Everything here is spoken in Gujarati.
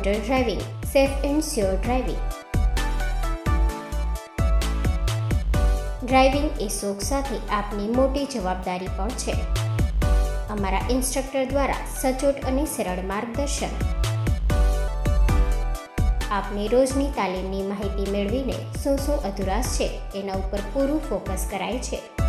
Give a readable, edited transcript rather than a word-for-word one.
Better driving, safe and sure driving. Driving એ શોખ સાથે આપની મોટી જવાબદારી પણ છે. અમારા ઇન્સ્ટ્રક્ટર દ્વારા સચોટ અને સરળ માર્ગદર્શન. આપની રોજની તાલીમની માહિતી મેળવીને શું અધુરાશ છે એના ઉપર પૂરું ફોકસ કરાય છે.